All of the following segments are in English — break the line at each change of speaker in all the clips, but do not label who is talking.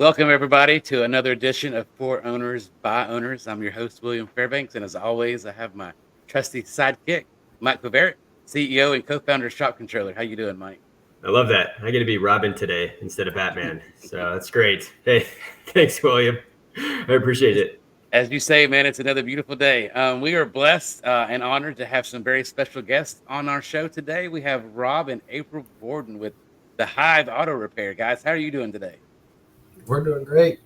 Welcome, everybody, to another edition of For Owners by Owners. I'm your host, William Fairbanks, and as always, I have my trusty sidekick, Mike Favert, CEO and co-founder of Shop Controller. How you doing, Mike?
I love that. I get to be Robin today instead of Batman, so that's great. Hey, thanks, William. I appreciate it.
As you say, man, it's another beautiful day. We are blessed and honored to have some very special guests on our show today. We have Rob and April Borden with the Hive Auto Repair. Guys, how are you doing today?
We're doing great.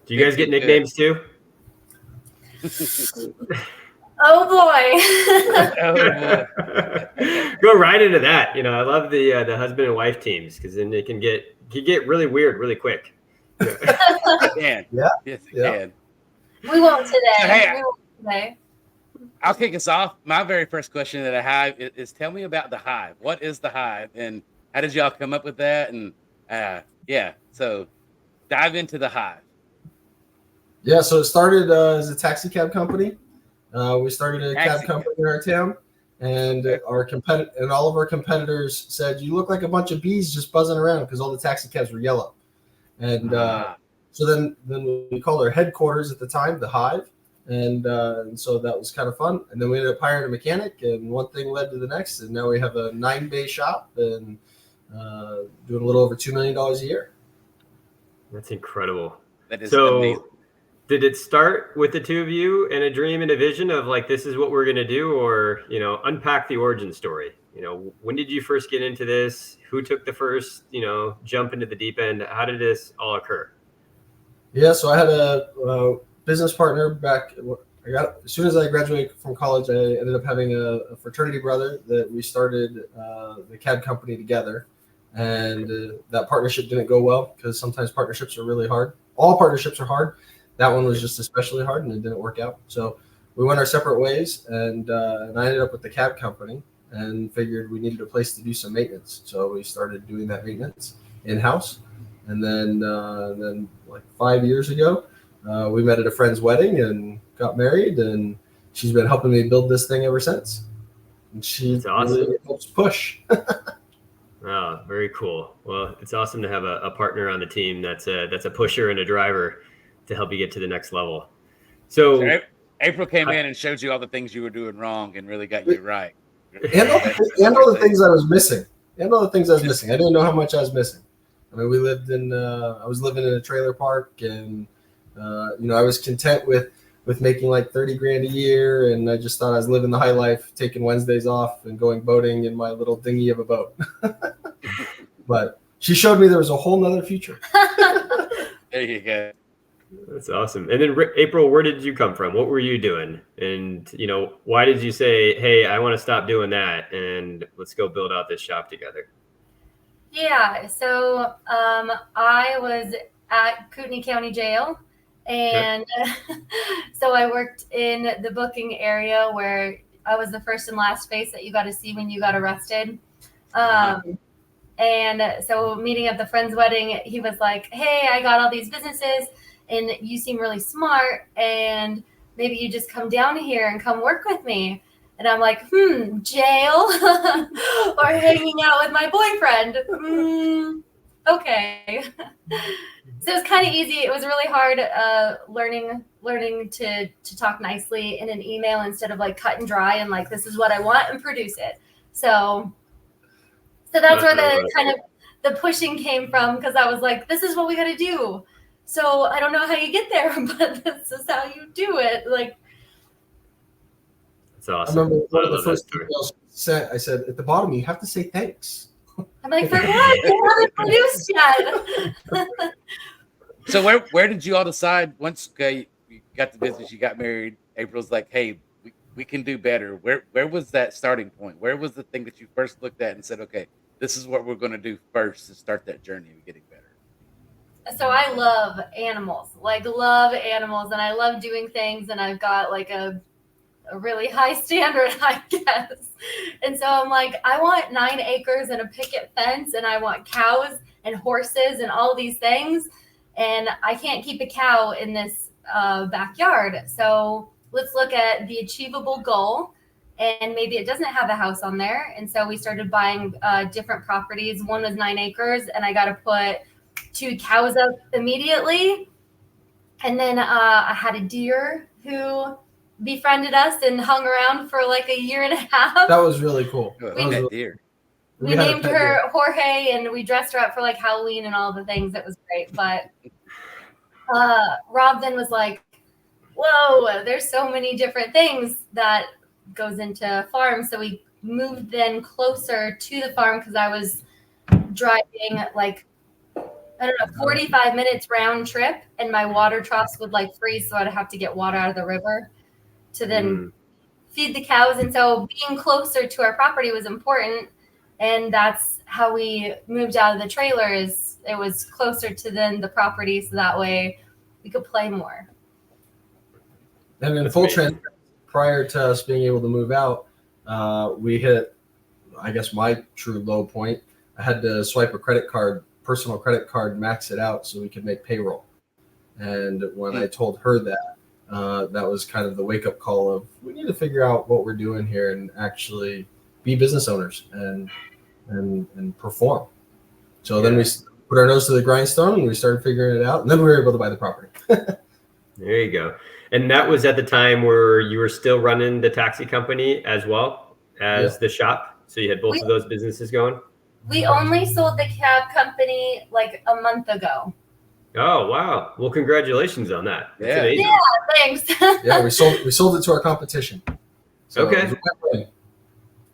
Do you guys get nicknames too?
Oh boy.
Oh boy.
Go right into that. You know, I love the husband and wife teams because then it can get really weird really quick.
It can.
Yeah.
Yes, it
Yeah.
can.
We won't today.
Hey,
We won't today.
I'll kick us off. My very first question that I have is tell me about the Hive. What is the Hive, and how did y'all come up with that? And so dive into the Hive.
Yeah, so it started as a taxi cab company. We started a cab company in our town, and all of our competitors said, "You look like a bunch of bees just buzzing around," because all the taxi cabs were yellow. And so then we called our headquarters at the time the Hive, and so that was kind of fun. And then we ended up hiring a mechanic, and one thing led to the next, and now we have a 9-bay shop and doing a little over $2 million a year.
That's incredible.
That is
so.
amazing.
Did it start with the two of you and a dream and a vision of like, this is what we're going to do, or, you know, unpack the origin story? You know, when did you first get into this? Who took the first, jump into the deep end? How did this all occur?
Yeah, so I had a business partner back. As soon as I graduated from college, I ended up having a fraternity brother that we started the cab company together. And that partnership didn't go well because sometimes partnerships are really hard. All partnerships are hard. That one was just especially hard, and it didn't work out. So we went our separate ways, and I ended up with the cab company and figured we needed a place to do some maintenance. So we started doing that maintenance in-house. And then like 5 years ago, we met at a friend's wedding and got married, and she's been helping me build this thing ever since. And she really helps push.
Oh, very cool. Well, it's awesome to have a partner on the team that's a pusher and a driver to help you get to the next level. So
April came in and showed you all the things you were doing wrong and really got you right.
And all the things I was missing. I didn't know how much I was missing. I mean, I was living in a trailer park, and I was content with making like 30 grand a year, and I just thought I was living the high life, taking Wednesdays off and going boating in my little dinghy of a boat. But she showed me there was a whole nother future.
There you go.
That's awesome. And then April, where did you come from? What were you doing? And, why did you say, hey, I want to stop doing that and let's go build out this shop together?
Yeah, so I was at Kootenai County Jail, and so I worked in the booking area where I was the first and last face that you got to see when you got arrested. And so meeting at the friend's wedding, he was like, hey, I got all these businesses, and you seem really smart, and maybe you just come down here and come work with me. And I'm like, jail or hanging out with my boyfriend. Okay. So it's kind of easy. It was really hard learning to talk nicely in an email instead of like cut and dry and like, this is what I want and produce it. So that's where the pushing came from, because I was like, this is what we got to do. So I don't know how you get there, but this is how you do it. Like,
it's awesome.
I remember one of the first emails I said, at the bottom, you have to say thanks.
I'm like, for what? You haven't produced yet.
So where did you all decide once you got the business, you got married, April's like, hey, we can do better. Where was that starting point? Where was the thing that you first looked at and said, okay, this is what we're going to do first to start that journey of getting better?
So I love animals, and I love doing things, and I've got like a really high standard, I guess. And so I'm like, I want 9 acres and a picket fence, and I want cows and horses and all these things. And I can't keep a cow in this backyard. So let's look at the achievable goal. And maybe it doesn't have a house on there. And so we started buying different properties. One was 9 acres, and I got to put 2 cows up immediately. And then I had a deer who befriended us and hung around for like a year and a half.
That was really cool.
Oh,
That was
that
really-
deer.
We
had a
named
pet
her
deer.
Jorge, and we dressed her up for like Halloween and all the things. It was great. But Rob then was like, whoa, there's so many different things that goes into farm. So we moved then closer to the farm because I was driving like, I don't know, 45 minutes round trip, and my water troughs would like freeze. So I'd have to get water out of the river to then feed the cows. And so being closer to our property was important. And that's how we moved out of the trailers. It was closer to then the property. So that way we could play more.
And in
That's
full
amazing.
transparency, prior to us being able to move out, we hit, I guess, my true low point. I had to swipe a credit card, personal credit card, max it out so we could make payroll. And when I told her that, that was kind of the wake up call of we need to figure out what we're doing here and actually be business owners and perform. So then we put our nose to the grindstone and we started figuring it out, and then we were able to buy the property.
There you go. And that was at the time where you were still running the taxi company as well as the shop. So you had both of those businesses going.
We only sold the cab company like a month ago.
Oh, wow. Well, congratulations on that. That's
Yeah.
amazing.
Thanks.
Yeah, we sold it to our competition. So
Okay.
it was a win-win.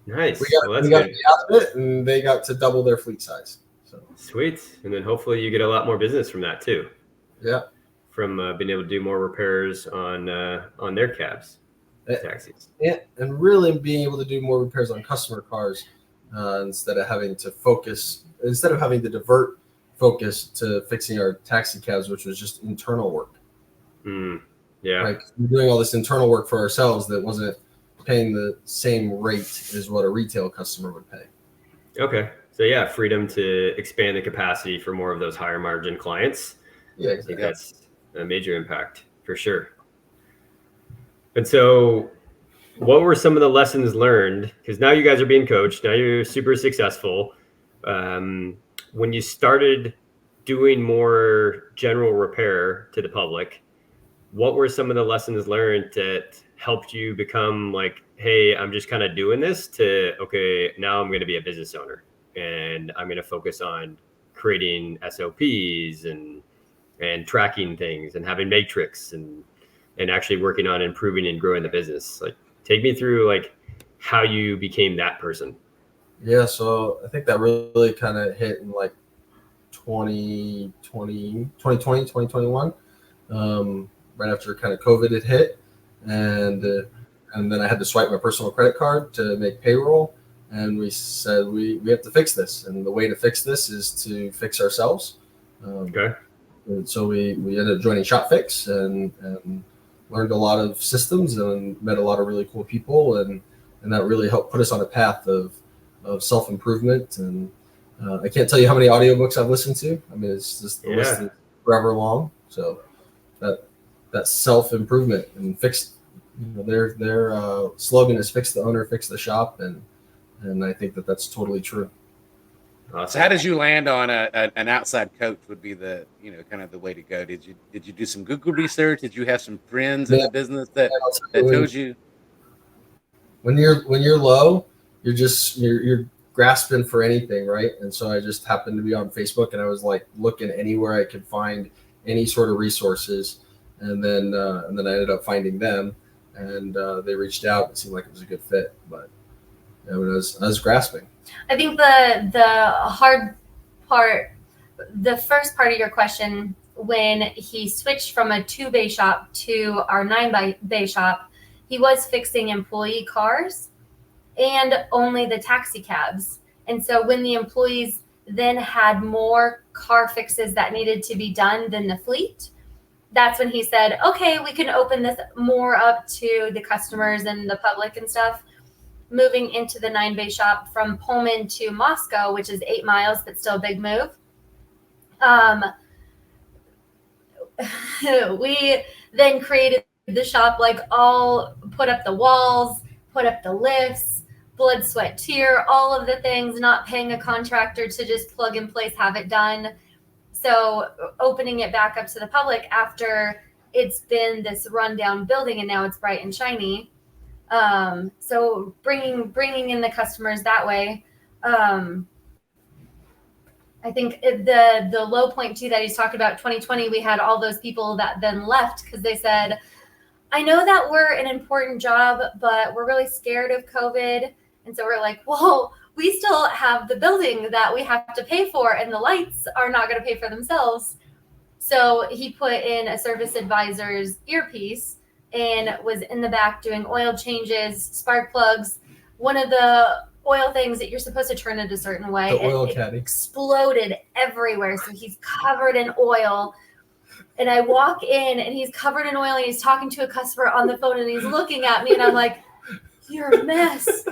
Nice.
We got,
Well, that's
we got
good.
out of it, and they got to double their fleet size. So
Sweet. And then hopefully you get a lot more business from that too,
yeah,
from being able to do more repairs on their cabs, taxis.
and really being able to do more repairs on customer cars instead of having to divert focus to fixing our taxi cabs, which was just internal work.
Yeah.
Like we're doing all this internal work for ourselves that wasn't paying the same rate as what a retail customer would pay.
Okay. So yeah, freedom to expand the capacity for more of those higher margin clients.
Yeah,
I think
exactly.
that's a major impact for sure. And so what were some of the lessons learned? Because now you guys are being coached. Now you're super successful. When you started doing more general repair to the public, what were some of the lessons learned that helped you become like, hey, I'm just kind of doing this to, okay, now I'm going to be a business owner and I'm going to focus on creating SOPs and tracking things and having matrix and actually working on improving and growing the business. Like, take me through like how you became that person.
Yeah, so I think that really kind of hit in like 2020, 2021, right after kind of COVID had hit. And then I had to swipe my personal credit card to make payroll. And we said, we have to fix this. And the way to fix this is to fix ourselves.
Okay.
And so we ended up joining ShopFix and learned a lot of systems and met a lot of really cool people. And that really helped put us on a path of self-improvement. And I can't tell you how many audiobooks I've listened to. I mean, it's just the list is forever long. So that self-improvement and fix, their slogan is fix the owner, fix the shop. And I think that's totally true.
Awesome.
So how did you land on an outside coach would be the, kind of the way to go? Did you do some Google research? Did you have some friends in the business that told you?
When you're low, you're grasping for anything, right? And so I just happened to be on Facebook and I was like looking anywhere I could find any sort of resources. And then I ended up finding them and they reached out. It seemed like it was a good fit, but I was grasping.
I think the hard part, the first part of your question, when he switched from a 2-bay shop to our 9-bay shop, he was fixing employee cars and only the taxi cabs. And so when the employees then had more car fixes that needed to be done than the fleet, that's when he said, okay, we can open this more up to the customers and the public and stuff. Moving into the 9-bay shop from Pullman to Moscow, which is 8 miles, but still a big move. We then created the shop, like all put up the walls, put up the lifts, blood, sweat, tear, all of the things, not paying a contractor to just plug in place, have it done. So opening it back up to the public after it's been this rundown building and now it's bright and shiny. So bringing in the customers that way. I think the low point too that he's talked about, 2020, we had all those people that then left because they said, I know that we're an important job, but we're really scared of COVID. And so we're like, well, we still have the building that we have to pay for, and the lights are not going to pay for themselves. So he put in a service advisor's earpiece and was in the back doing oil changes, spark plugs. One of the oil things that you're supposed to turn it a certain way,
The oil caddy
exploded everywhere. So he's covered in oil. And I walk in and he's covered in oil and he's talking to a customer on the phone and he's looking at me and I'm like, you're a mess.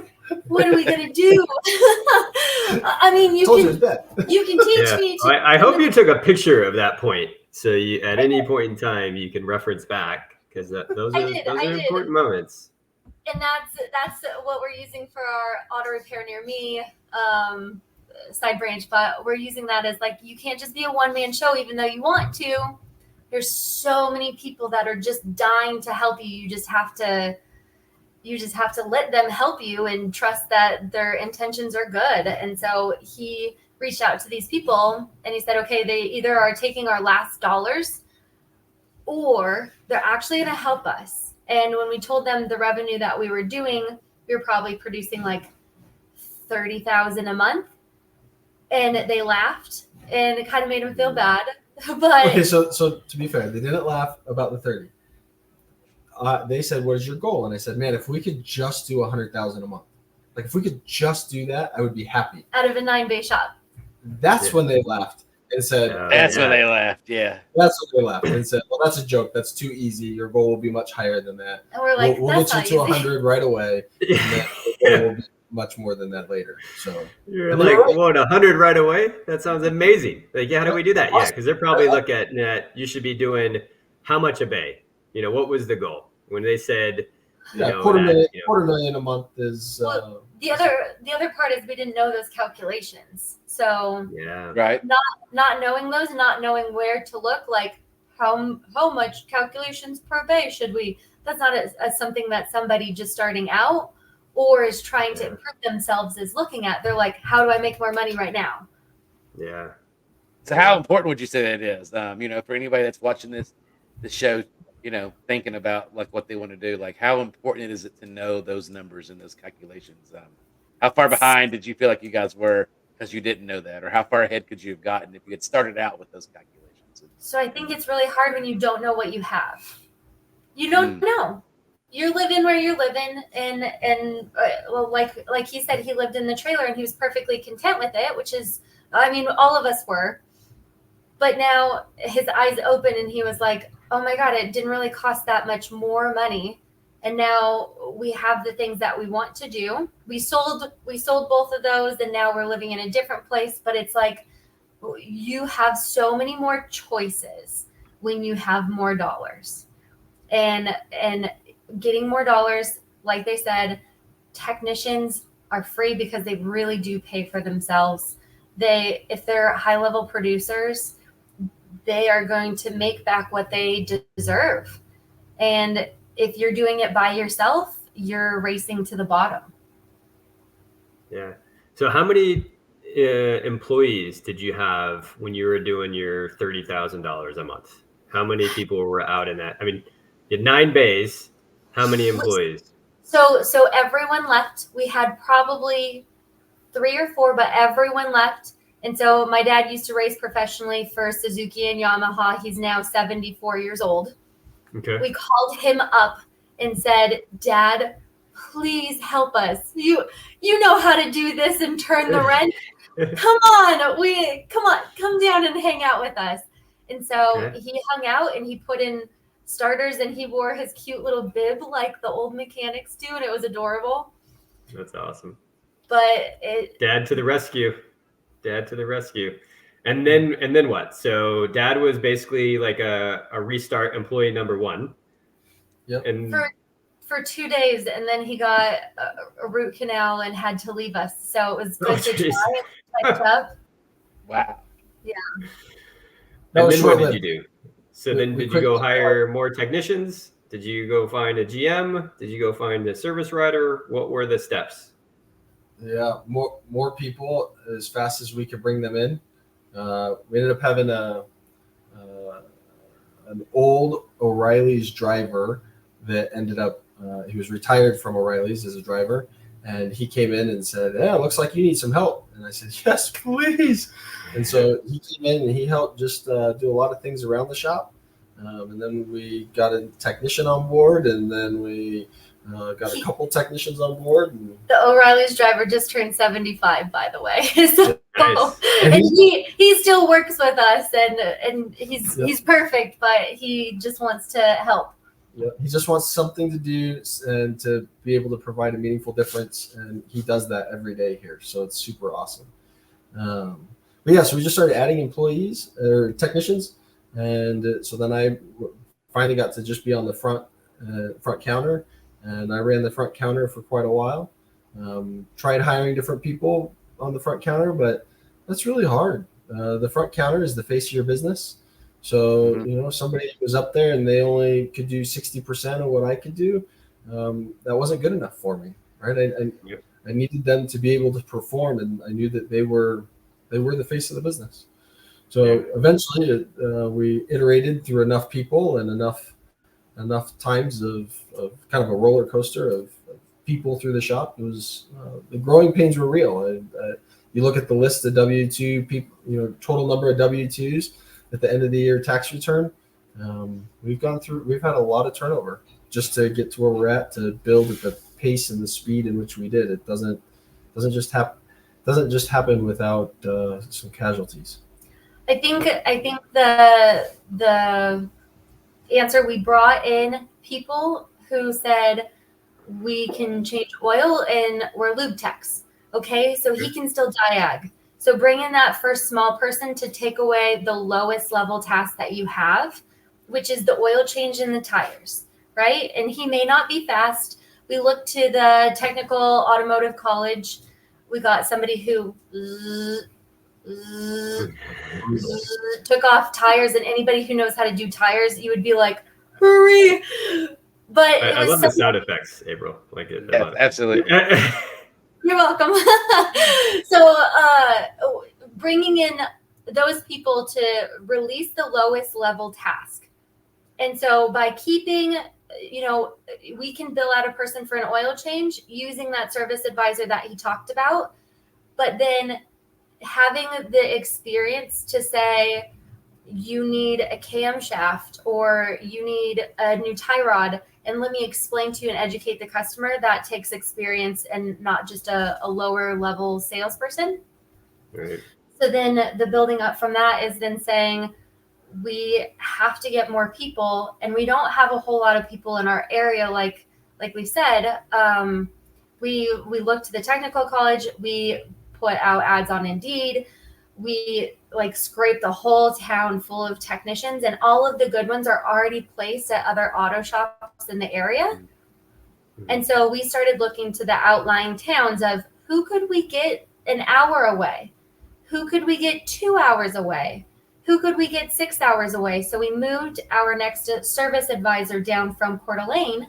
What are we going to do? I mean, you can teach me.
I hope you took a picture of that point. So you, at any point in time, you can reference back because those are important moments.
And that's what we're using for our auto repair near me side branch. But we're using that as like, you can't just be a one-man show, even though you want to. There's so many people that are just dying to help you. You just have to let them help you and trust that their intentions are good. And so he reached out to these people and he said, okay, they either are taking our last dollars or they're actually going to help us. And when we told them the revenue that we were doing, we were probably producing like $30,000 a month. And they laughed and it kind of made them feel bad. But
okay, so to be fair, they didn't laugh about the 30. They said, "What is your goal?" And I said, "Man, if we could just do 100,000 a month, like if we could just do that, I would be happy."
Out of a 9-bay shop.
That's when they laughed and said,
"That's when they laughed." Yeah,
that's when they laughed and said, "Well, that's a joke. That's too easy. Your goal will be much higher than that."
And we're like,
"We'll get you to 100 right away, and then the goal will be much more than that later." So
you're like, what, 100 right away? That sounds amazing. Like, yeah, how do we do that? Yeah, because they're probably looking at net. You should be doing how much a bay? You know, what was the goal when they said?
Quarter million a month is.
The other part is we didn't know those calculations. So
right.
Not knowing those, not knowing where to look, like how much calculations per bay should we? That's not something that somebody just starting out or is trying to improve themselves is looking at. They're like, how do I make more money right now?
Yeah.
So how important would you say that is? For anybody that's watching the show, thinking about like what they want to do, like how important is it to know those numbers and those calculations? How far behind did you feel like you guys were because you didn't know that, or how far ahead could you have gotten if you had started out with those calculations?
So I think it's really hard when you don't know what you have. You don't know. You're living where you're living, and like he said, he lived in the trailer and he was perfectly content with it, which is, I mean, all of us were. But now his eyes open and he was like, oh my God, it didn't really cost that much more money. And now we have the things that we want to do. We sold both of those and now we're living in a different place. But it's like you have so many more choices when you have more dollars. And getting more dollars, like they said, technicians are free because they really do pay for themselves. If they're high-level producers, they are going to make back what they deserve. And if you're doing it by yourself, you're racing to the bottom.
Yeah. So how many employees did you have when you were doing your $30,000 a month? How many people were out in that? I mean, you had 9 bays. How many employees? So
everyone left. We had probably 3 or 4, but everyone left. And so my dad used to race professionally for Suzuki and Yamaha. He's now 74 years old.
Okay.
We called him up and said, Dad, please help us. You know how to do this and turn the wrench. Come down and hang out with us. And so he hung out and he put in starters and he wore his cute little bib like the old mechanics do, and it was adorable.
That's awesome.
But
Dad to the rescue. And then what? So Dad was basically like a restart employee number 1.
Yep.
And
for 2 days, and then he got a root canal and had to leave us. So it was good to try and catch up.
Wow.
Yeah.
And then what did
short-lived.
you do? So then
We
did you go
quickly-
hire more technicians? Did you go find a GM? Did you go find a service writer? What were the steps?
Yeah, more people as fast as we could bring them in. We ended up having an old O'Reilly's driver that ended up he was retired from O'Reilly's as a driver, and he came in and said, "Yeah, it looks like you need some help." And I said, "Yes, please." And so he came in and he helped just do a lot of things around the shop. And then we got a technician on board, and then we got a couple technicians on board. And
The O'Reilly's driver just turned 75, by the way. So,
Nice.
and he still works with us, and he's perfect, but he just wants to help.
yeah, he just wants something to do and to be able to provide a meaningful difference, and he does that every day here. So it's super awesome. But yeah, so we just started adding employees or technicians, and so then I finally got to just be on the front counter, and I ran the front counter for quite a while. Tried hiring different people on the front counter, but that's really hard. The front counter is the face of your business. So, somebody was up there and they only could do 60% of what I could do. That wasn't good enough for me, right? I needed them to be able to perform, and I knew that they were the face of the business. So eventually we iterated through enough people and enough times of kind of a roller coaster of people through the shop. It was the growing pains were real. You look at the list of W-2 people, total number of W-2s at the end of the year tax return. We've had a lot of turnover just to get to where we're at, to build at the pace and the speed in which we did. It doesn't just happen without some casualties.
I think the answer, we brought in people who said we can change oil and we're lube techs. Okay, so he can still diag. So bring in that first small person to take away the lowest level task that you have, which is the oil change in the tires, right? And he may not be fast. We looked to the technical automotive college. We got somebody who took off tires, and anybody who knows how to do tires, you would be like, hurry. But
I love the sound effects, April. Like it.
Yeah, absolutely.
You're welcome. So bringing in those people to release the lowest level task. And so by keeping, we can bill out a person for an oil change using that service advisor that he talked about, but then having the experience to say, you need a camshaft or you need a new tie rod, and let me explain to you and educate the customer. That takes experience and not just a lower level salesperson.
Right.
So then the building up from that is then saying, we have to get more people, and we don't have a whole lot of people in our area. Like we said, we looked to the technical college, we put out ads on Indeed. We scrape the whole town full of technicians, and all of the good ones are already placed at other auto shops in the area. And so we started looking to the outlying towns of who could we get an hour away? Who could we get 2 hours away? Who could we get 6 hours away? So we moved our next service advisor down from Coeur d'Alene,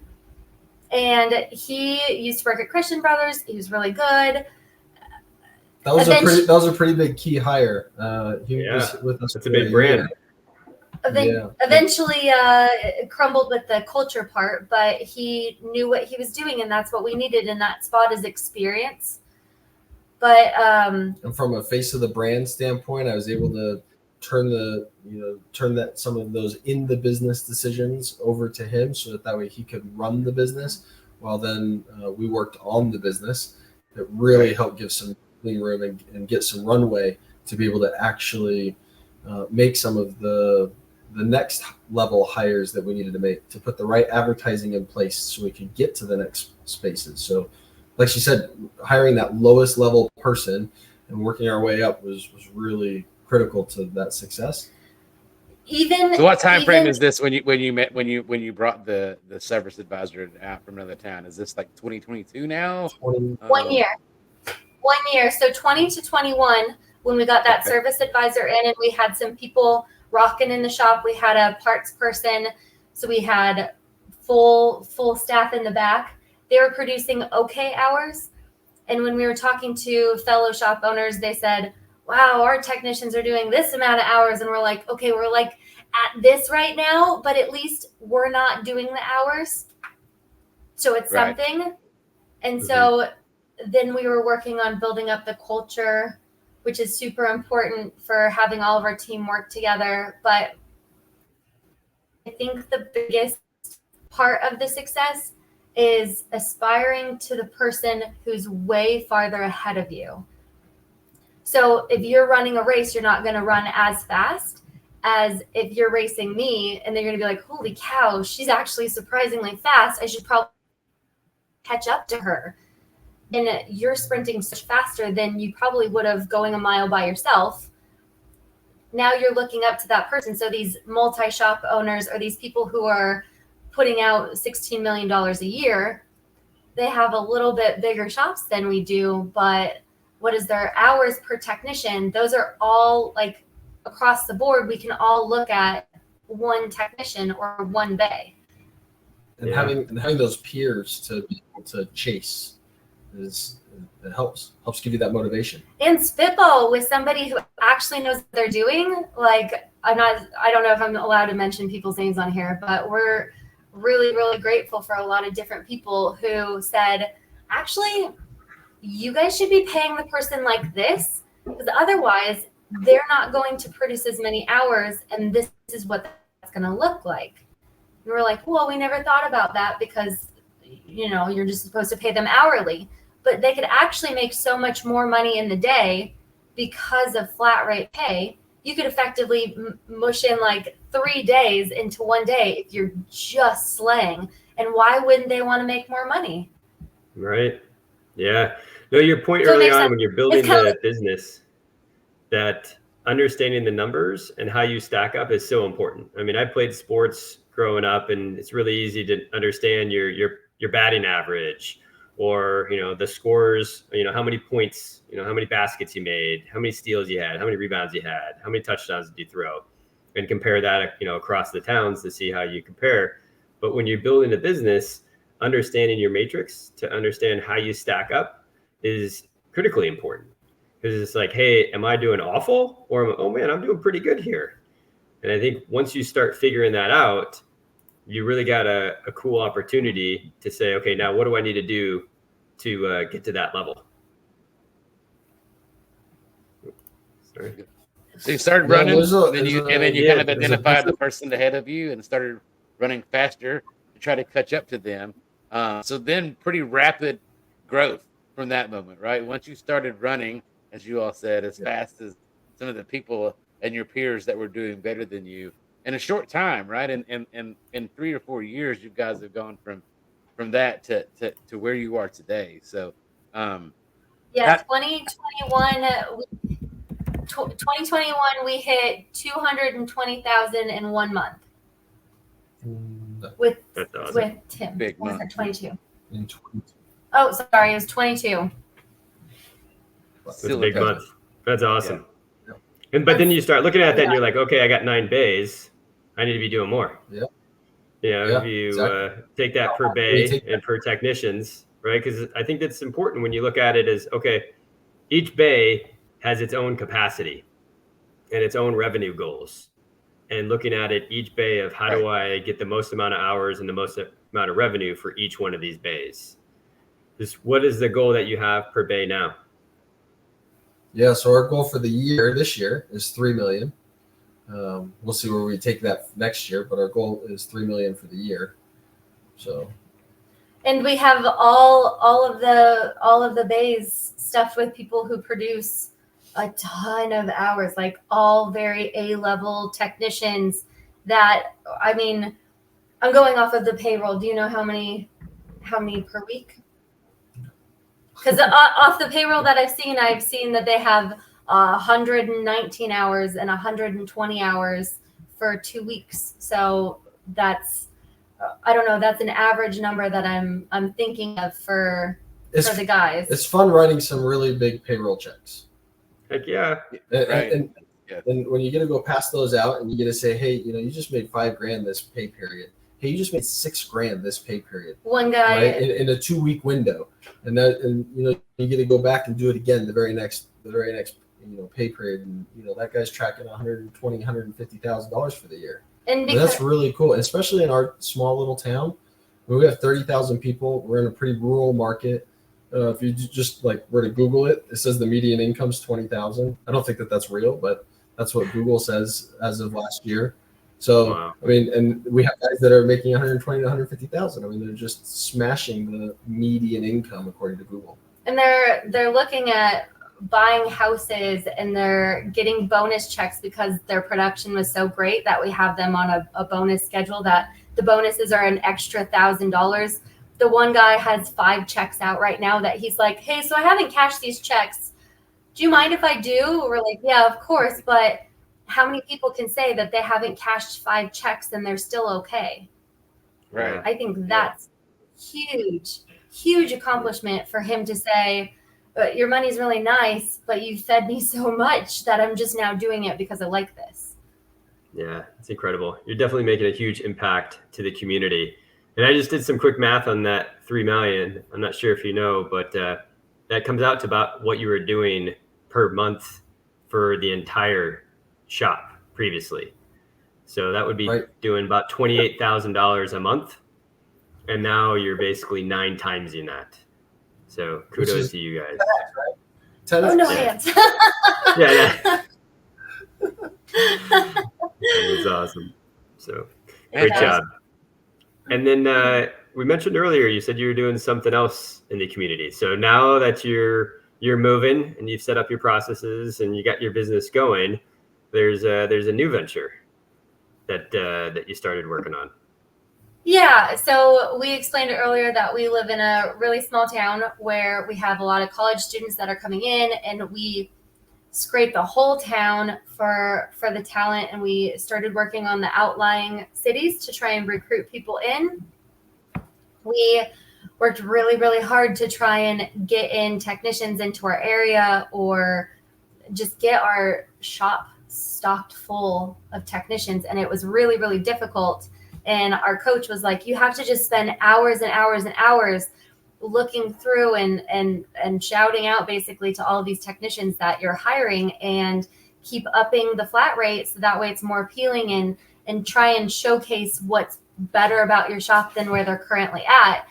and he used to work at Christian Brothers. He was really good.
That was a pretty big key hire. He was with us.
It's a big brand.
Eventually, it crumbled with the culture part, but he knew what he was doing, and that's what we needed in that spot is experience. But
and from a face of the brand standpoint, I was able to turn some of those in the business decisions over to him, so that way he could run the business, while then we worked on the business. It really helped give some room and get some runway to be able to actually make some of the next level hires that we needed to make, to put the right advertising in place so we could get to the next spaces. So like she said, hiring that lowest level person and working our way up was really critical to that success.
So what time frame is this when you brought the service advisor out from another town? Is this like 2022 now?
1 year. 1 year. So 20 to 21, when we got that service advisor in, and we had some people rocking in the shop. We had a parts person, so we had full staff in the back. They were producing okay hours. And when we were talking to fellow shop owners, they said, wow, our technicians are doing this amount of hours. And we're like, okay, we're like at this right now, but at least we're not doing the hours. So it's
Right.
something. And so then we were working on building up the culture, which is super important for having all of our team work together. But I think the biggest part of the success is aspiring to the person who's way farther ahead of you. So if you're running a race, you're not going to run as fast as if you're racing me, and then you're going to be like, holy cow, she's actually surprisingly fast. I should probably catch up to her. And you're sprinting so faster than you probably would have going a mile by yourself. Now you're looking up to that person. So these multi-shop owners, or these people who are putting out $16 million a year, they have a little bit bigger shops than we do, but what is their hours per technician? Those are all like across the board. We can all look at one technician or one bay.
And having those peers to be able to chase it helps give you that motivation.
And spitball with somebody who actually knows what they're doing. Like I don't know if I'm allowed to mention people's names on here, but we're really, really grateful for a lot of different people who said, actually, you guys should be paying the person like this, because otherwise they're not going to produce as many hours, and this is what that's going to look like. And we're like, well, we never thought about that, because you're just supposed to pay them hourly, but they could actually make so much more money in the day because of flat rate pay. You could effectively mush in like 3 days into one day if you're just slaying. And why wouldn't they want to make more money?
Right. Yeah. No, your point
So it
early
makes
on
sense.
when you're building
It's kind
the
of-
business, that understanding the numbers and how you stack up is so important. I mean, I played sports growing up, and it's really easy to understand your batting average, or the scores, how many points, how many baskets you made, how many steals you had, how many rebounds you had, how many touchdowns did you throw, and compare that across the towns to see how you compare. But when you're building a business, understanding your matrix to understand how you stack up is critically important, because it's like, hey, am I doing awful, or oh man, I'm doing pretty good here? And I think once you start figuring that out, you really got a cool opportunity to say, okay, now what do I need to do to get to that level? Sorry.
So you started
Yeah,
running,
there's a-
and then you
there's a-
kind of
there's a
identified the
different-
person ahead of you and started running faster to try to catch up to them. So then pretty rapid growth from that moment, right? Once you started running, as you all said, as fast as some of the people and your peers that were doing better than you in a short time, right? And in 3 or 4 years, you guys have gone from that to where you are today. So
yeah, 2021 we hit 220,000 in 1 month with
That's awesome.
with Tim.
Big
What was
month.
that, 22?
in 20.
Oh, sorry, it was 22.
It's
Still
a big
impressive.
month. That's awesome.
Yeah.
But then you start looking at that and you're like, okay, I got 9 bays. I need to be doing more.
Yeah.
If
Yeah,
you
exactly.
take that per
You
bay
take
and per technicians, right? Because I think that's important when you look at it as, okay, each bay has its own capacity and its own revenue goals. And looking at it, each bay of how do I get the most amount of hours and the most amount of revenue for each one of these bays? What is the goal that you have per bay now?
Yeah, so our goal for this year is 3 million. We'll see where we take that next year, but our goal is 3 million for the year. So,
And we have all of the bays stuffed with people who produce a ton of hours, like all very A-level technicians that, I mean, I'm going off of the payroll. Do you know how many per week? Because off the payroll that I've seen that they have 119 hours and 120 hours for 2 weeks. So that's, I don't know, that's an average number that I'm thinking of for the guys.
it's fun writing some really big payroll checks.
Heck yeah.
Right.
And
Yes.
then when you get to go pass those out and you get to say, hey, you just made $5,000 this pay period. Hey, you just made $6,000 this pay period.
One guy,
right? In a 2-week window, and you get to go back and do it again the very next pay period, and that guy's tracking $150,000 for the year. And that's really cool, especially in our small little town. We have 30,000 people. We're in a pretty rural market. If you just were to Google it, it says the median income is 20,000. I don't think that that's real, but that's what Google says as of last year. So, wow. I mean, and we have guys that are making 120 to 150,000. I mean, they're just smashing the median income according to Google.
And they're looking at buying houses, and they're getting bonus checks because their production was so great that we have them on a bonus schedule, that the bonuses are an extra $1,000. The one guy has 5 checks out right now that he's like, hey, so I haven't cashed these checks. Do you mind if I do? We're like, yeah, of course. But how many people can say that they haven't cashed 5 checks and they're still okay?
Right.
I think that's huge accomplishment for him to say, your money's really nice, but you fed me so much that I'm just now doing it because I like this.
Yeah, it's incredible. You're definitely making a huge impact to the community. And I just did some quick math on that 3 million. I'm not sure if you know, but that comes out to about what you were doing per month for the entire shop previously. So that would be doing about $28,000 a month. And now you're basically 9 times in that. So kudos to you guys.
10x,
right? 10x. Oh, no hands.
Yeah. That was awesome. So great job. And then we mentioned earlier, you said you were doing something else in the community. So now that you're moving and you've set up your processes and you got your business going, there's a new venture that you started working on.
Yeah, so we explained earlier that we live in a really small town where we have a lot of college students that are coming in, and we scrape the whole town for the talent, and we started working on the outlying cities to try and recruit people in. We worked really, really hard to try and get in technicians into our area, or just get our shop stocked full of technicians, and it was really, really difficult. And our coach was like, you have to just spend hours and hours and hours looking through and shouting out basically to all of these technicians that you're hiring, and keep upping the flat rate so that way it's more appealing, and try and showcase what's better about your shop than where they're currently at.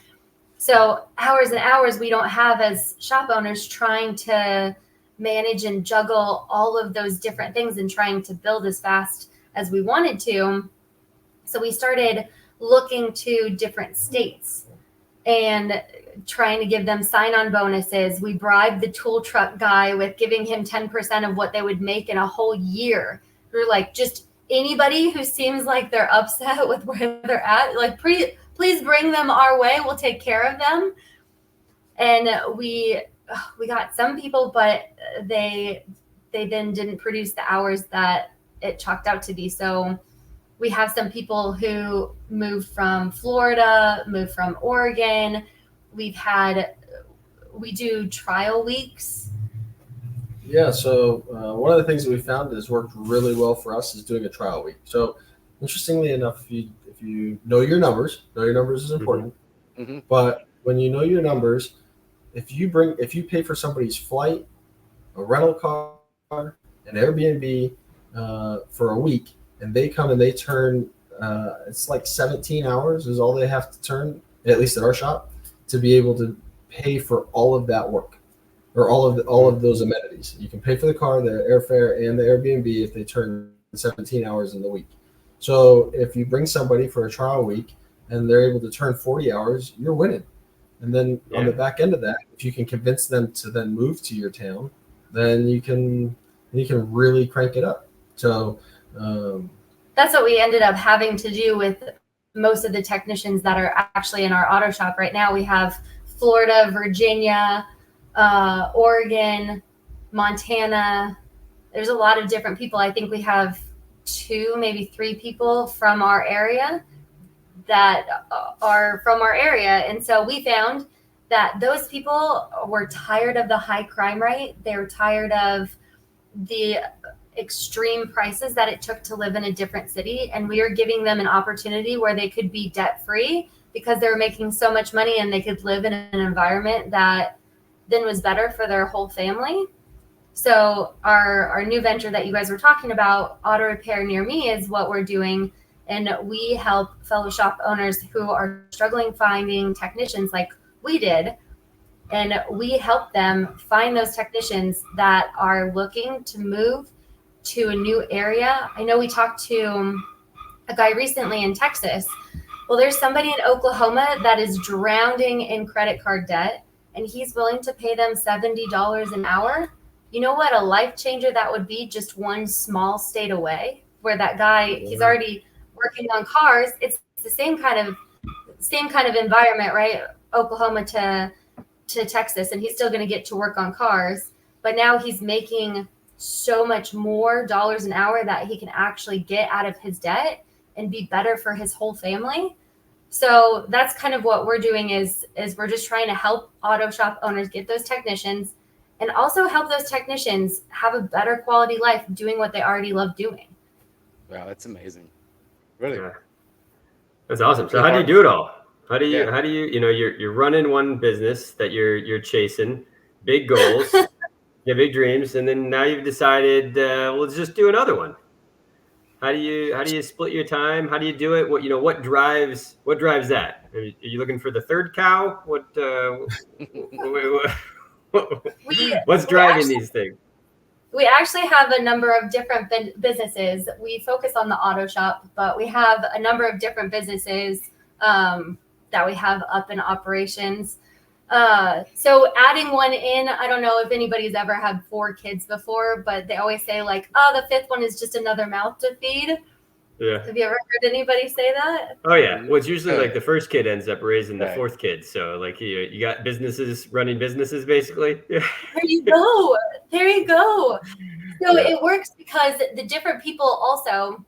So hours and hours we don't have as shop owners trying to manage and juggle all of those different things and trying to build as fast as we wanted to. So we started looking to different states and trying to give them sign-on bonuses. We bribed the tool truck guy with giving him 10% of what they would make in a whole year. We're like, just anybody who seems like they're upset with where they're at, like, please bring them our way. We'll take care of them. And we got some people, but they then didn't produce the hours that it chalked out to be. So we have some people who moved from Florida, moved from Oregon. We do trial weeks.
Yeah, so one of the things that we found has worked really well for us is doing a trial week. So interestingly enough, if you know your numbers is important. Mm-hmm. But when you know your numbers, if you pay for somebody's flight, a rental car, an Airbnb for a week, and they come and they turn, it's like 17 hours is all they have to turn, at least at our shop, to be able to pay for all of that work, or all of those amenities. You can pay for the car, the airfare, and the Airbnb if they turn 17 hours in the week. So if you bring somebody for a trial week and they're able to turn 40 hours, you're winning. And then on the back end of that, if you can convince them to then move to your town, then you can really crank it up. So
that's what we ended up having to do with most of the technicians that are actually in our auto shop right now. We have Florida, Virginia, Oregon, Montana. There's a lot of different people. I think we have 2, maybe 3 people from our area that are from our area. And so we found that those people were tired of the high crime rate. They were tired of the extreme prices that it took to live in a different city, and we were giving them an opportunity where they could be debt free because they were making so much money and they could live in an environment that then was better for their whole family. So our new venture that you guys were talking about, Auto Repair Near Me, is what we're doing. And we help fellow shop owners who are struggling finding technicians like we did. And we help them find those technicians that are looking to move to a new area. I know we talked to a guy recently in Texas. Well, there's somebody in Oklahoma that is drowning in credit card debt, and he's willing to pay them $70 an hour. You know what a life changer that would be, just one small state away, where that guy, he's already working on cars. It's the same kind of environment, right? Oklahoma to Texas, and he's still going to get to work on cars. But now he's making so much more dollars an hour that he can actually get out of his debt and be better for his whole family. So that's kind of what we're doing is we're just trying to help auto shop owners get those technicians, and also help those technicians have a better quality life doing what they already love doing.
Wow, that's amazing. Really.
Yeah. That's awesome. So how do you do it all? How do you, you know, you're running one business that you're chasing, big goals, you have big dreams, and then now you've decided, well, let's just do another one. How do you split your time? How do you do it? What drives that? Are you looking for the third cow? What's driving these things?
We actually have a number of different businesses. We focus on the auto shop, but we have a number of different businesses that we have up in operations. So adding one in, I don't know if anybody's ever had 4 kids before, but they always say like, oh, the 5th one is just another mouth to feed.
Yeah.
Have you ever heard anybody say that?
Oh yeah. Well, it's usually like the first kid ends up raising the 4th kid. So like you got businesses running businesses basically. Yeah.
There you go. There you go. So it works because the different people also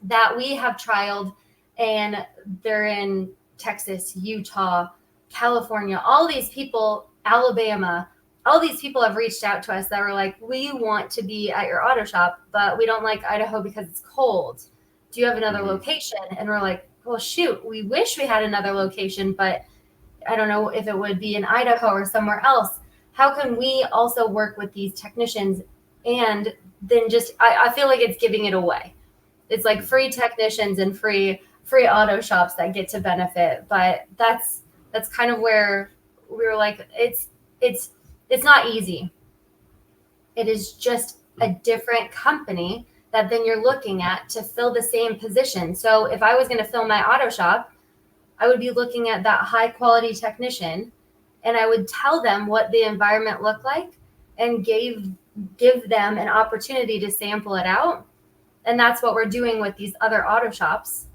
that we have trialed, and they're in Texas, Utah, California, all these people, Alabama, all these people have reached out to us that were like, we want to be at your auto shop, but we don't like Idaho because it's cold. Do you have another location? And we're like, well, shoot, we wish we had another location, but I don't know if it would be in Idaho or somewhere else. How can we also work with these technicians? And then just, I feel like it's giving it away. It's like free technicians and free auto shops that get to benefit. But that's kind of where we were like, it's not easy. It is just a different company that then you're looking at to fill the same position. So if I was going to fill my auto shop, I would be looking at that high quality technician, and I would tell them what the environment looked like and give them an opportunity to sample it out. And that's what we're doing with these other auto shops,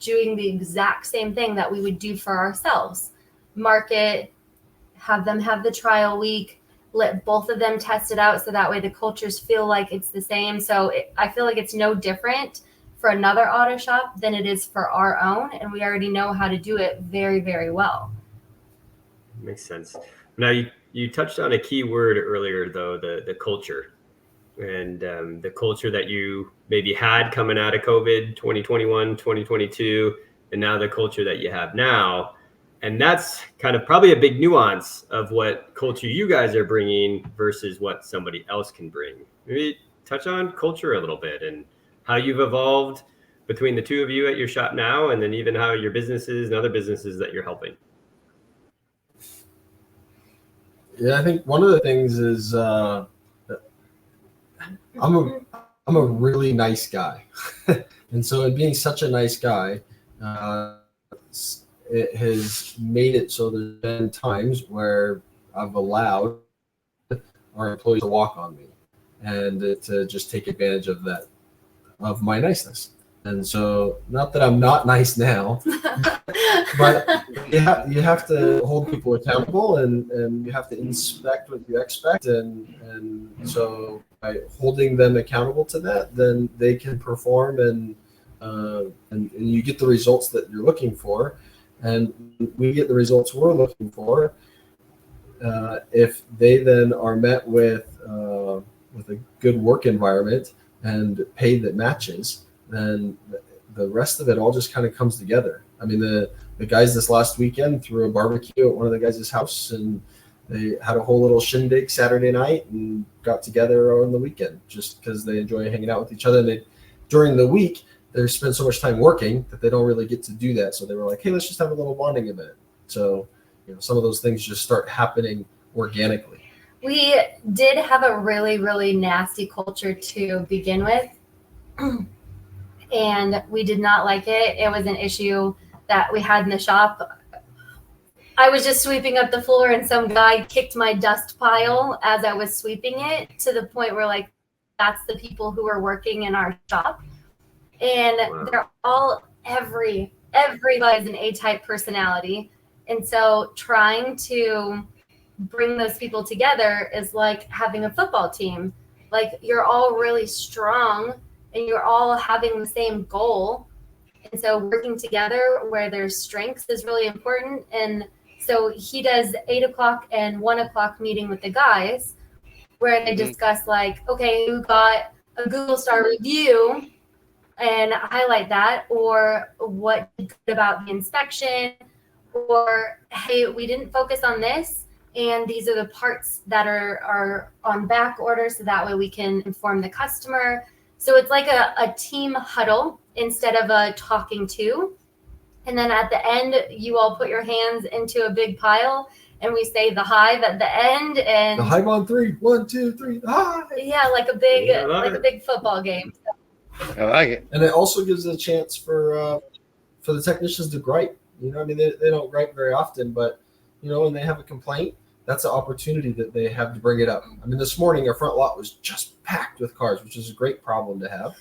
doing the exact same thing that we would do for ourselves. Market, have them have the trial week, let both of them test it out so that way the cultures feel like it's the same. So I feel like it's no different for another auto shop than it is for our own, and we already know how to do it very, very well.
Makes sense. Now you touched on a key word earlier, though, the culture, and the culture that you maybe had coming out of COVID 2021, 2022, and now the culture that you have now. And that's kind of probably a big nuance of what culture you guys are bringing versus what somebody else can bring. Maybe touch on culture a little bit and how you've evolved between the two of you at your shop now, and then even how your businesses and other businesses that you're helping.
Yeah, I think one of the things is I'm a really nice guy, and so in being such a nice guy, it has made it so there's been times where I've allowed our employees to walk on me and to just take advantage of that, of my niceness. And so, not that I'm not nice now, but you have to hold people accountable, and you have to inspect what you expect. And so by holding them accountable to that, then they can perform and you get the results that you're looking for. And we get the results we're looking for if they then are met with with a good work environment and pay that matches, then the rest of it all just kind of comes together. I mean, the guys this last weekend threw a barbecue at one of the guys' house, and they had a whole little shindig Saturday night and got together on the weekend just because they enjoy hanging out with each other. And during the week, they spend so much time working that they don't really get to do that. So they were like, hey, let's just have a little bonding event. So, some of those things just start happening organically.
We did have a really, really nasty culture to begin with, and we did not like it. It was an issue that we had in the shop. I was just sweeping up the floor, and some guy kicked my dust pile as I was sweeping it, to the point where, like, that's the people who are working in our shop. And they're all, everybody is an A-type personality. And so trying to bring those people together is like having a football team. Like, you're all really strong and you're all having the same goal. And so working together where there's strengths is really important. And so he does 8 o'clock and 1 o'clock meeting with the guys where they discuss, like, okay, who got a Google star review and highlight that, or what good about the inspection, or hey, we didn't focus on this, and these are the parts that are on back order, so that way we can inform the customer. So it's like a team huddle instead of a talking to. And then at the end, you all put your hands into a big pile, and we say the Hive at the end. And
the Hive on 3, 1, 2, 3, Hive.
Yeah, like a big football game.
I like it.
And it also gives a chance for the technicians to gripe. I mean, they don't gripe very often, but when they have a complaint, that's an opportunity that they have to bring it up. I mean, this morning our front lot was just packed with cars, which is a great problem to have.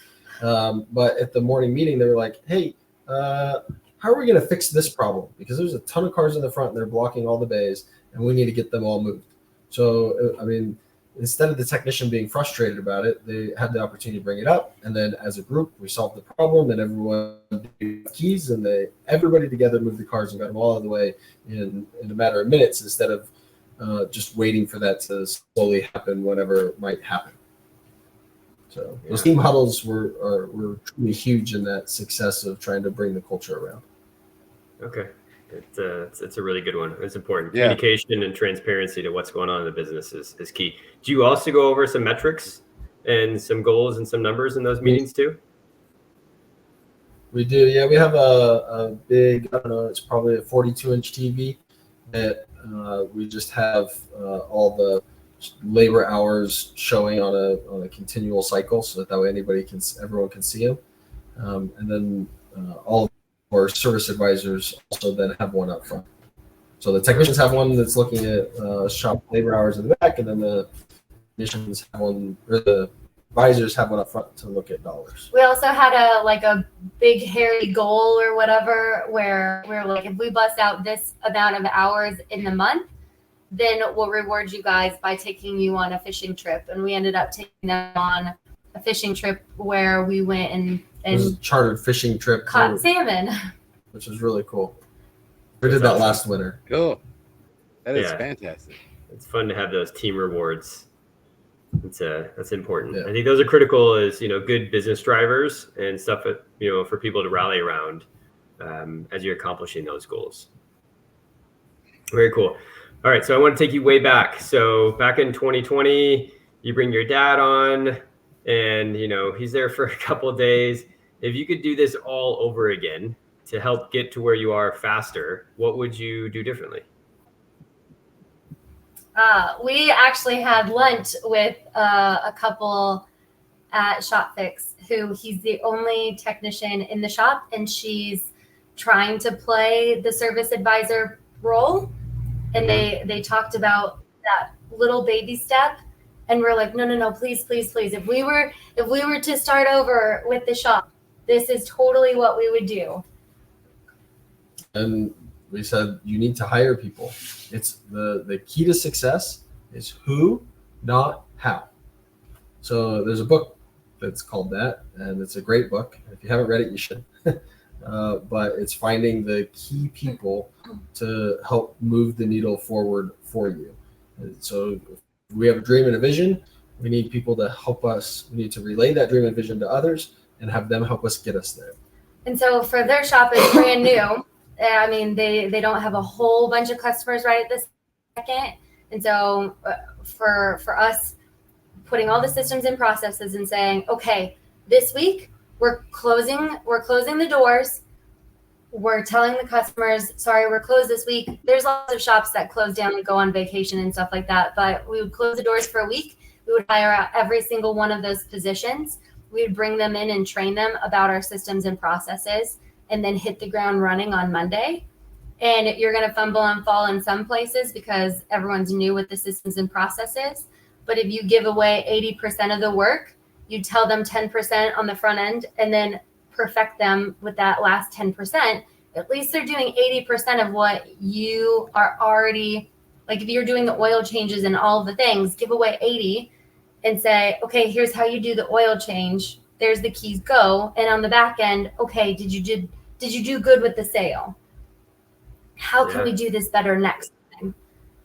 But at the morning meeting, they were like, hey, how are we going to fix this problem? Because there's a ton of cars in the front and they're blocking all the bays, and we need to get them all moved. So, I mean, instead of the technician being frustrated about it, they had the opportunity to bring it up. And then as a group, we solved the problem, and everyone did keys, and everybody together moved the cars and got them all out of the way in a matter of minutes, instead of just waiting for that to slowly happen whenever it might happen. So those team huddles were truly huge in that success of trying to bring the culture around.
Okay. It's a really good one. It's important.
Yeah.
Communication and transparency to what's going on in the business is key. Do you also go over some metrics and some goals and some numbers in those meetings too?
We do. Yeah, we have a big, I don't know, it's probably a 42-inch TV that we just have all the labor hours showing on a continual cycle, so that way everyone can see them. And then all of our service advisors also then have one up front. So the technicians have one that's looking at shop labor hours in the back, and then the technicians have one, or the advisors have one up front to look at dollars.
We also had a big hairy goal or whatever, where we're like, if we bust out this amount of hours in the month, then we'll reward you guys by taking you on a fishing trip. And we ended up taking them on a fishing trip where we went and
It was a chartered fishing trip.
caught salmon.
Which was really cool. We did that last winter.
Cool. That is fantastic.
It's fun to have those team rewards. That's important.
Yeah.
I think those are critical as good business drivers and stuff that, for people to rally around as you're accomplishing those goals. Very cool. All right, so I want to take you way back. So back in 2020, you bring your dad on, and he's there for a couple of days. If you could do this all over again to help get to where you are faster, what would you do differently?
We actually had lunch with a couple at Shop Fix he's the only technician in the shop, and she's trying to play the service advisor role. And they talked about that little baby step, and we're like, no, please. If we were to start over with the shop, this is totally what we would do.
And we said, you need to hire people. It's the key to success is who, not how. So there's a book that's called that, and it's a great book. If you haven't read it, you should. But it's finding the key people to help move the needle forward for you. And so if we have a dream and a vision, We need people to help us. We need to relay that dream and vision to others and have them help us get us there.
And so for their shop, it's brand new. I mean, they don't have a whole bunch of customers right at this second. And so for us, putting all the systems and processes and saying, okay, this week we're closing the doors. We're telling the customers, sorry, we're closed this week. There's lots of shops that close down and go on vacation and stuff like that. But we would close the doors for a week. We would hire out every single one of those positions. We would bring them in and train them about our systems and processes, and then hit the ground running on Monday. And you're going to fumble and fall in some places because everyone's new with the systems and processes. But if you give away 80% of the work, you tell them 10% on the front end and then perfect them with that last 10%. At least they're doing 80% of what you are already, like if you're doing the oil changes and all of the things, give away 80 and say, okay, here's how you do the oil change. There's the keys, go. And on the back end, okay, did you do good with the sale? How can we do this better next time?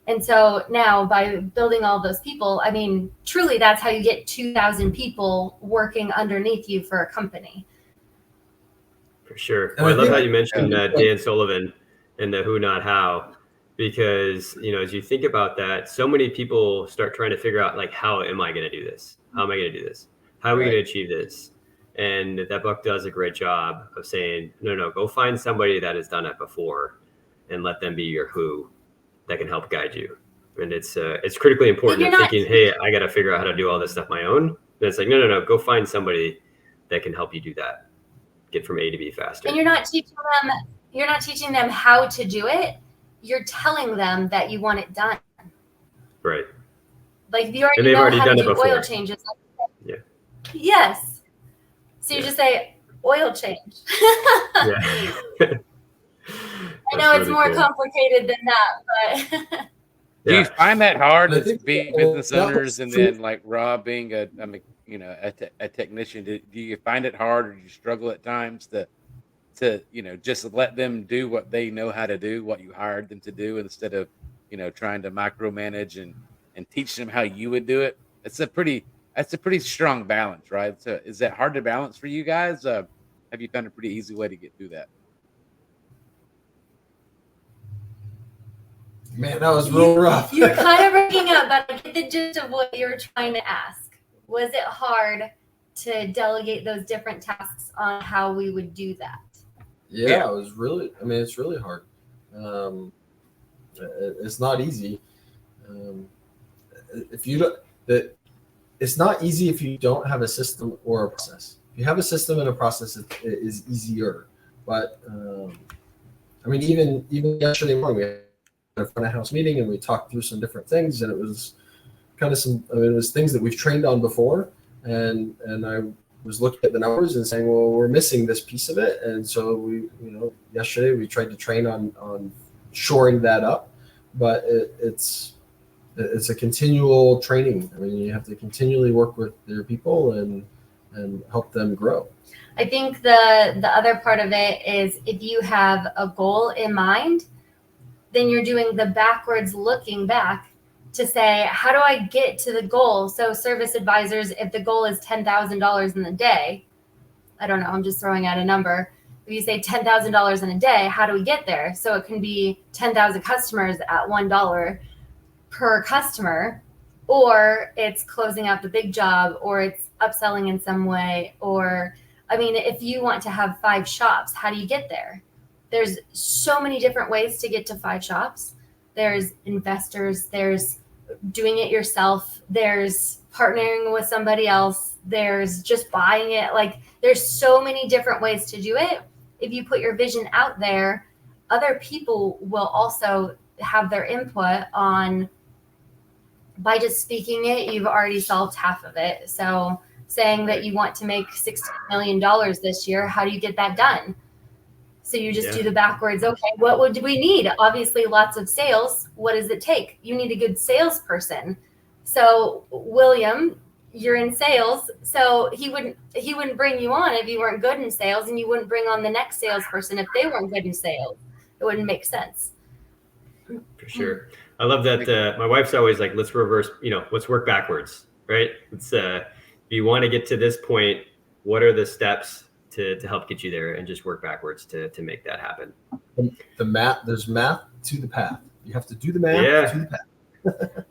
And so now by building all those people, I mean, truly that's how you get 2,000 people working underneath you for a company.
For sure. Well, I love how you mentioned Dan Sullivan and the who, not how, because, you know, as you think about that, so many people start trying to figure out, like, how am I going to do this? How am I going to do this? How are we going to achieve this? And that book does a great job of saying, no, go find somebody that has done it before and let them be your who that can help guide you. And it's critically important in thinking, hey, I got to figure out how to do all this stuff my own. And it's like, no, go find somebody that can help you do that. Get from A to B faster.
And you're not teaching them how to do it. You're telling them that you want it done.
Right.
Like you already know how to do oil changes.
Yeah.
Yes. So you just say oil change.
Yeah.
I know it's more complicated than that, but
do you find that hard as being business owners and then like Rob being a technician? Do you find it hard, or do you struggle at times to just let them do what they know how to do, what you hired them to do, instead of trying to micromanage and teach them how you would do it? That's a pretty strong balance, right? So is that hard to balance for you guys? Have you found a pretty easy way to get through that?
Man, that was real rough.
You're kind of breaking up, but I get the gist of what you're trying to ask. Was it hard to delegate those different tasks on how we would do that?
Yeah, it was really, it's really hard. It's not easy. It's not easy if you don't have a system or a process. If you have a system and a process, it is easier. But even yesterday morning, we had a front of house meeting and we talked through some different things, and it was kind of it was things that we've trained on before, and I was looking at the numbers and saying, well, we're missing this piece of it. And so we, yesterday we tried to train on shoring that up, but it's a continual training. You have to continually work with your people and help them grow.
I think the other part of it is if you have a goal in mind, then you're doing the backwards looking back to say, how do I get to the goal? So service advisors, if the goal is $10,000 in a day, I don't know, I'm just throwing out a number. If you say $10,000 in a day, how do we get there? So it can be 10,000 customers at $1 per customer, or it's closing out the big job, or it's upselling in some way. Or, if you want to have 5 shops, how do you get there? There's so many different ways to get to 5 shops. There's investors, there's doing it yourself, there's partnering with somebody else, there's just buying it. Like there's so many different ways to do it. If you put your vision out there, other people will also have their input on. By just speaking it, you've already solved half of it. So saying that you want to make $16 million this year, how do you get that done? So you just do the backwards. Okay, what would we need? Obviously, lots of sales. What does it take? You need a good salesperson. So William, you're in sales. So he wouldn't bring you on if you weren't good in sales, and you wouldn't bring on the next salesperson if they weren't good in sales. It wouldn't make sense.
For sure. I love that. My wife's always like, let's reverse, let's work backwards. right? It's if you want to get to this point, what are the steps to help get you there, and just work backwards to make that happen.
There's math to the path. You have to do the math
Yeah.
to the path.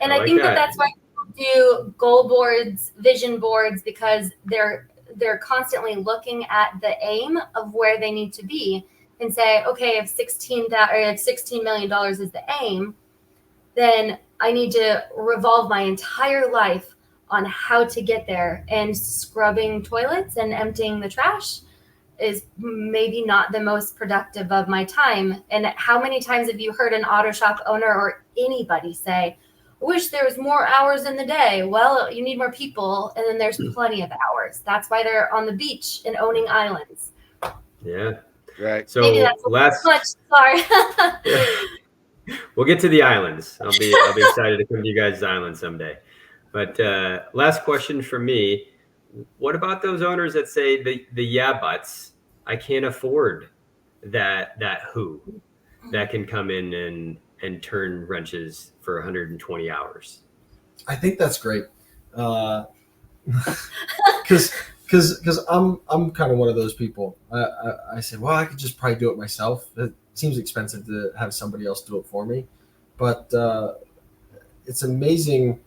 And
I
I think
like that.
that's why people do goal boards, vision boards, because they're constantly looking at the aim of where they need to be and say, okay, if $16 million is the aim, then I need to revolve my entire life on how to get there. And scrubbing toilets and emptying the trash is maybe not the most productive of my time. And how many times have you heard an auto shop owner or anybody say, I wish there was more hours in the day? Well, you need more people, and then there's plenty of hours. That's why they're on the beach and owning islands.
Yeah.
Right.
So
Maybe that's
last,
much. Sorry.
we'll get to the islands. I'll be excited to come to you guys' island someday. But last question for me. What about those owners that say the yeah buts? I can't afford that who that can come in and turn wrenches for 120 hours.
I think that's great. Because I'm kind of one of those people. I say, well, I could just probably do it myself. It seems expensive to have somebody else do it for me, but it's amazing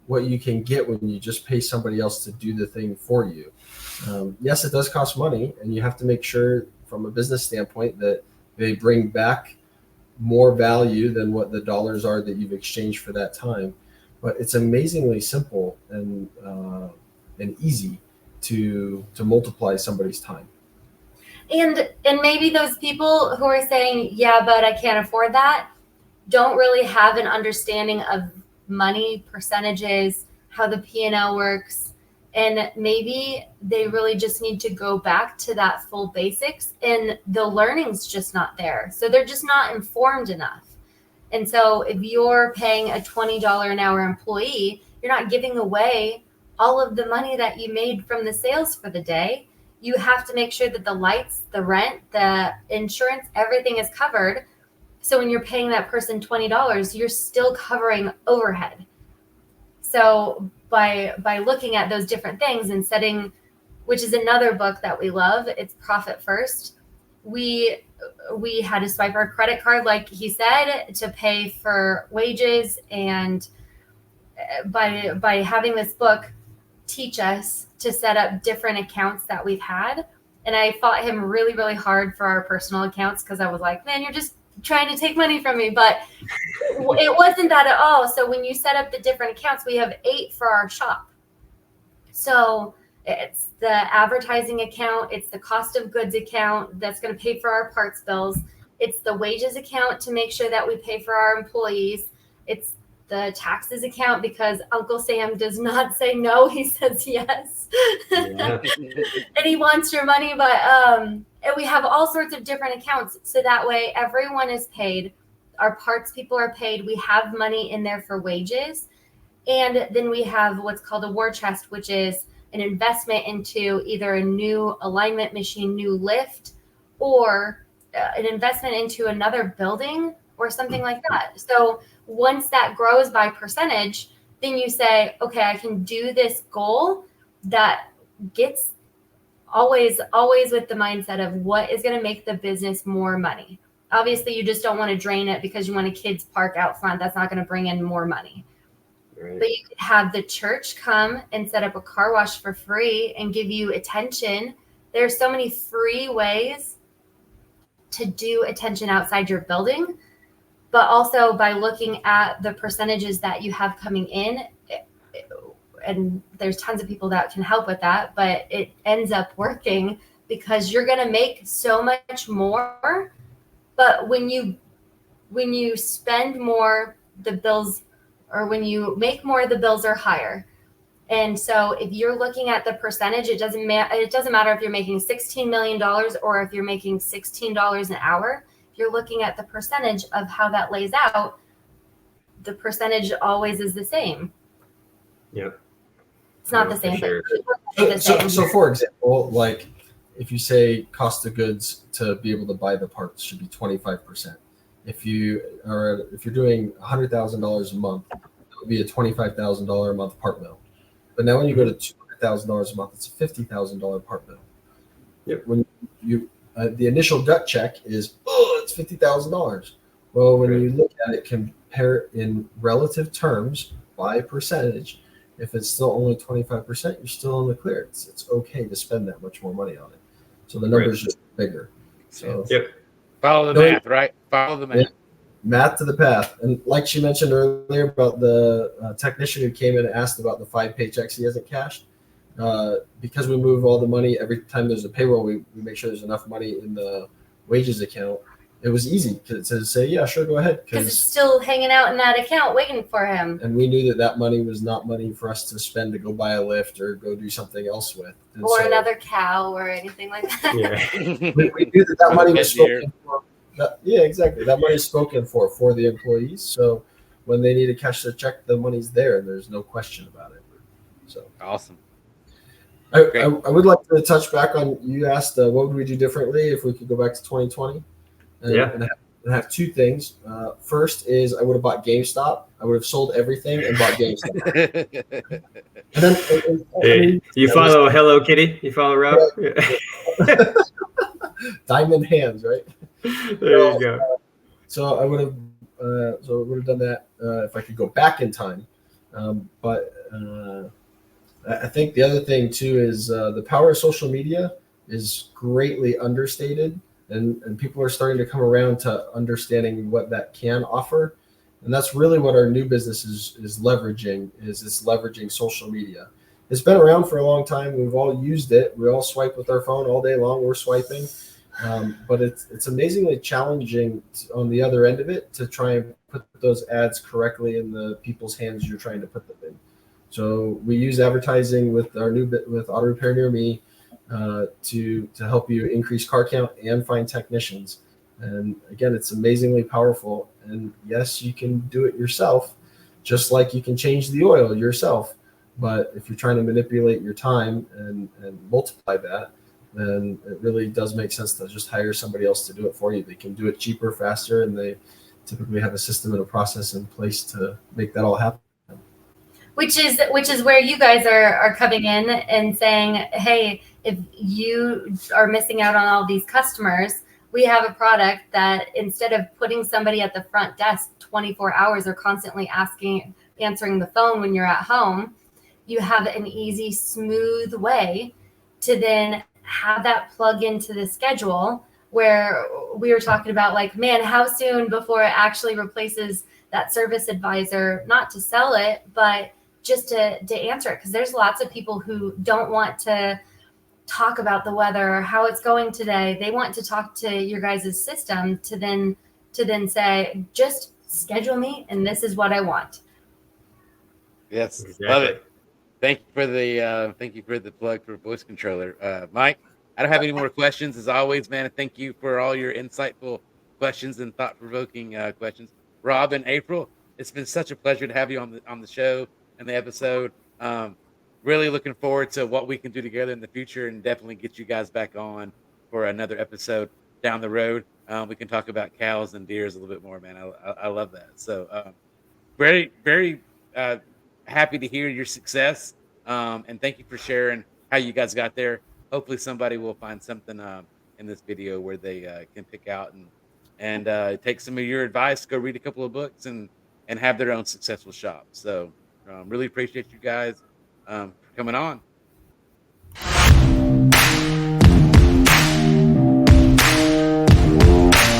what you can get when you just pay somebody else to do the thing for you. Yes, it does cost money, and you have to make sure from a business standpoint that they bring back more value than what the dollars are that you've exchanged for that time. But it's amazingly simple and easy to multiply somebody's time.
And maybe those people who are saying, yeah, but I can't afford that, don't really have an understanding of money, percentages, how the P&L works. And maybe they really just need to go back to that full basics, and the learning's just not there. So they're just not informed enough. And so if you're paying a $20 an hour employee, you're not giving away all of the money that you made from the sales for the day. You have to make sure that the lights, the rent, the insurance, everything is covered. So when you're paying that person $20, you're still covering overhead. So by looking at those different things and setting, which is another book that we love, it's Profit First. We had to swipe our credit card, like he said, to pay for wages. And by having this book teach us to set up different accounts that we've had. And I fought him really, really hard for our personal accounts, because I was like, man, you're just trying to take money from me. But it wasn't that at all. So when you set up the different accounts, we have 8 for our shop. So it's the advertising account, it's the cost of goods account that's going to pay for our parts bills, it's the wages account to make sure that we pay for our employees, it's the taxes account because Uncle Sam does not say no, he says yes.
Yeah.
And he wants your money. But and we have all sorts of different accounts, so that way everyone is paid, our parts people are paid, we have money in there for wages. And then we have what's called a war chest, which is an investment into either a new alignment machine, new lift, or an investment into another building or something like that. So once that grows by percentage, then you say, okay, I can do this goal that gets always with the mindset of what is going to make the business more money. Obviously, you just don't want to drain it because you want a kids park out front. That's not going to bring in more money.
Right.
But you could have the church come and set up a car wash for free and give you attention. There's so many free ways to do attention outside your building, but also by looking at the percentages that you have coming in, and there's tons of people that can help with that, but it ends up working because you're going to make so much more. But when you spend more, the bills, or when you make more, the bills are higher. And so if you're looking at the percentage, it doesn't matter if you're making $16 million or if you're making $16 an hour. If you're looking at the percentage of how that lays out, the percentage always is the same.
Yep.
It's not
No,
the same,
for
but
So for example, like if you say cost of goods to be able to buy the parts should be 25%. If you're doing $100,000 a month, it would be a $25,000 a month part mill. But now when you go to $200,000 a month, it's a $50,000 part bill.
Yep.
When you the initial gut check is, oh, it's $50,000. Well, when you look at it, compare it in relative terms by percentage. If it's still only 25%, you're still in the clear. It's okay to spend that much more money on it. So the numbers just bigger. So
follow the math, right? Follow the math.
Yeah. Math to the path. And like she mentioned earlier about the technician who came in and asked about the 5 paychecks he hasn't cashed. Because we move all the money every time there's a payroll, we make sure there's enough money in the wages account. It was easy to say, yeah, sure, go ahead.
Because it's still hanging out in that account waiting for him.
And we knew that money was not money for us to spend to go buy a lift or go do something else with. And
or another cow or anything like that.
Yeah.
we knew that money was spoken for. Yeah, exactly. That money is spoken for the employees. So when they need to cash their check, the money's there and there's no question about it. So
awesome.
I would like to touch back on, you asked what would we do differently if we could go back to 2020? And I have 2 things. First is I would have bought GameStop. I would have sold everything and bought GameStop. And then
you follow Hello Kitty? You follow Rob?
Yeah. Diamond hands, right?
There you go.
So I would have done that if I could go back in time. But I think the other thing too is the power of social media is greatly understated, and people are starting to come around to understanding what that can offer. And that's really what our new business is leveraging, is it's leveraging social media. It's been around for a long time. We've all used it. We all swipe with our phone all day long. We're swiping. But it's amazingly challenging on the other end of it to try and put those ads correctly in the people's hands you're trying to put them in. So we use advertising with with Auto Repair Near Me to help you increase car count and find technicians. And again, it's amazingly powerful. And yes, you can do it yourself, just like you can change the oil yourself. But if you're trying to manipulate your time and multiply that, then it really does make sense to just hire somebody else to do it for you. They can do it cheaper, faster, and they typically have a system and a process in place to make that all happen.
Which is where you guys are coming in and saying, hey, if you are missing out on all these customers, we have a product that instead of putting somebody at the front desk 24 hours or constantly answering the phone when you're at home, you have an easy, smooth way to then have that plug into the schedule, where we were talking about, like, man, how soon before it actually replaces that service advisor, not to sell it, but just to answer it. Because there's lots of people who don't want to talk about the weather or how it's going today. They want to talk to your guys' system to then say, just schedule me and this is what I want.
Yes,
exactly.
Love it. Thank you for the plug for voice controller, Mike. I don't have any more questions. As always, man, thank you for all your insightful questions and thought-provoking questions. Rob and April, it's been such a pleasure to have you on the show and the episode. Really looking forward to what we can do together in the future, and definitely get you guys back on for another episode down the road. We can talk about cows and deers a little bit more, man. I love that. So very, very happy to hear your success, and thank you for sharing how you guys got there. Hopefully somebody will find something in this video where they can pick out and take some of your advice, go read a couple of books, and have their own successful shop. So really appreciate you guys for coming on.